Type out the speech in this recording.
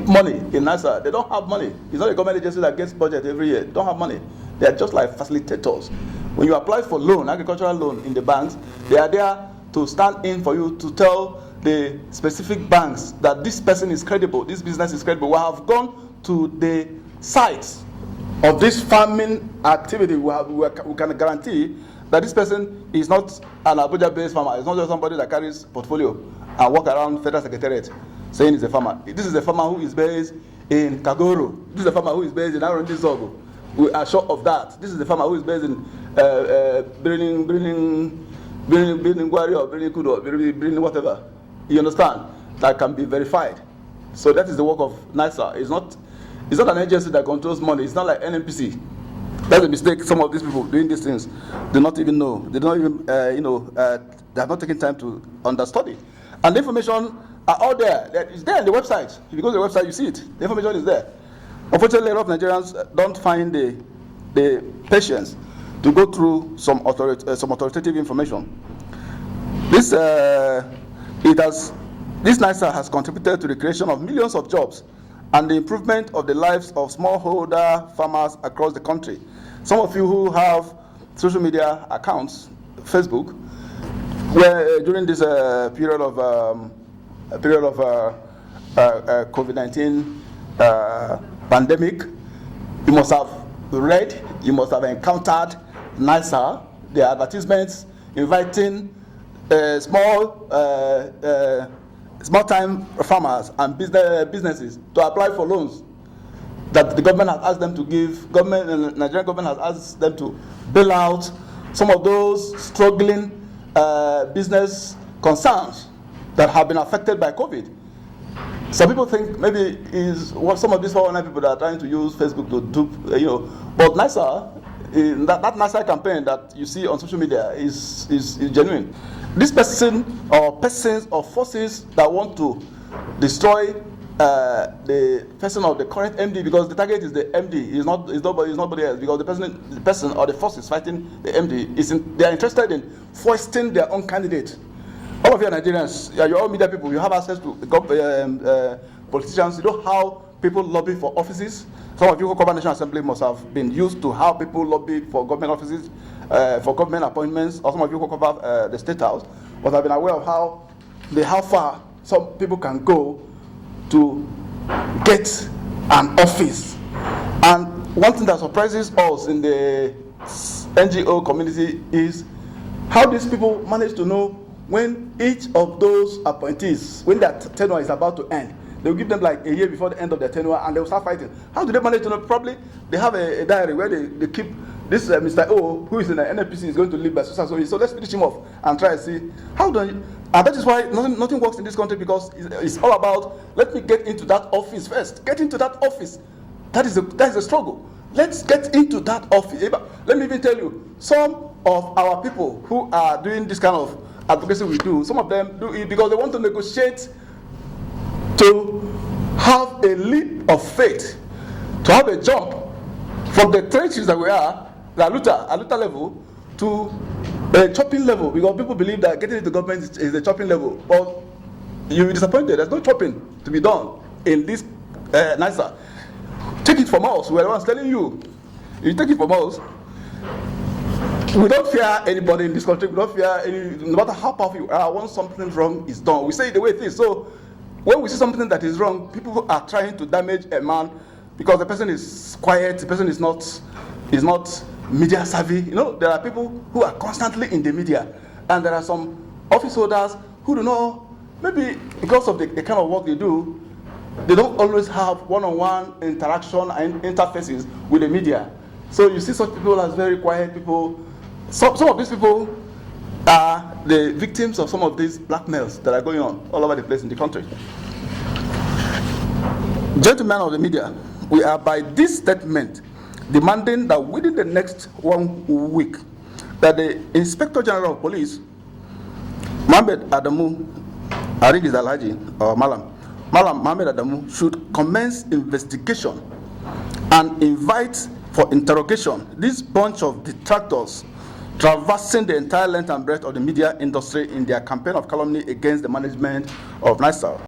keep money in NIRSAL. They don't have money. It's not a government agency that gets budget every year. They don't have money. They are just like facilitators. When you apply for loan, agricultural loan in the banks, they are there to stand in for you to tell the specific banks that this person is credible, this business is credible. We have gone to the sites of this farming activity. We can guarantee that this person is not an Abuja-based farmer. It's not just somebody that carries portfolio and walk around Federal Secretariat saying he's a farmer. This is a farmer who is based in Kagoro. This is a farmer who is based in Arondi Zogo. We are sure of that. This is a farmer who is based in Birnin Gwari or Birnin Kudo, Birnin whatever. You understand? That can be verified. So that is the work of NIRSAL. It's not an agency that controls money. It's not like NNPC. That's a mistake. Some of these people doing these things do not even know. They don't even, they have not taken time to understudy. And the information are all there. It's there on the website. If you go to the website, you see it. The information is there. Unfortunately, a lot of Nigerians don't find the patience to go through some authoritative information. This NIRSAL has contributed to the creation of millions of jobs and the improvement of the lives of smallholder farmers across the country. Some of you who have social media accounts, Facebook, where during this period of COVID-19 pandemic, you must have read, you must have encountered NIRSAL, the advertisements inviting small-time farmers and businesses to apply for loans that the government has asked them to give. Nigerian government has asked them to bail out some of those struggling business concerns that have been affected by COVID. Some people think maybe is what some of these 419 people that are trying to use Facebook to dupe, but NIRSAL, that NIRSAL campaign that you see on social media is genuine. This person or persons or forces that want to destroy the person of the current MD, because the target is the MD, is nobody else, because the person or the forces fighting the MD they are interested in foisting their own candidate. All of you are Nigerians, you're all media people, you have access to politicians, you know how people lobby for offices. Some of you who cover National Assembly must have been used to how people lobby for government offices, for government appointments, or some of you who cover the State House must have been aware of how far some people can go to get an office. And one thing that surprises us in the NGO community is how these people manage to know when each of those appointees, when their tenure is about to end. They will give them like a year before the end of their tenure and they will start fighting. How do they manage to know? Probably they have a diary where they keep this Mr. O, who is in the NNPC, is going to leave by so let's finish him off and try and see. How do you, and that is why nothing works in this country, because it's all about, let me get into that office first. Get into that office. That is a struggle. Let's get into that office. Let me even tell you, some of our people who are doing this kind of advocacy we do, some of them do it because they want to negotiate, to have a leap of faith, to have a jump from the trenches that we are, the Aluta level, to a chopping level, because people believe that getting into government is a chopping level. But you'll be disappointed. There's no chopping to be done in this NIRSAL. Take it from us. We're the ones telling you. You take it from us. We don't fear anybody in this country. We don't fear no matter how powerful you are. Once something wrong is done, we say it the way it is. So when we see something that is wrong, people are trying to damage a man because the person is quiet, the person is not media savvy. There are people who are constantly in the media, and there are some office holders who do not, maybe because of the kind of work they do, they don't always have one-on-one interaction and interfaces with the media. So you see such people as very quiet people. Some of these people are the victims of some of these blackmails that are going on all over the place in the country. Gentlemen of the media, we are by this statement demanding that within the next 1 week that the Inspector General of Police, Mohammed Adamu, I think it's Alhaji or Malam Mohammed Adamu, should commence investigation and invite for interrogation this bunch of detractors traversing the entire length and breadth of the media industry in their campaign of calumny against the management of NIRSAL.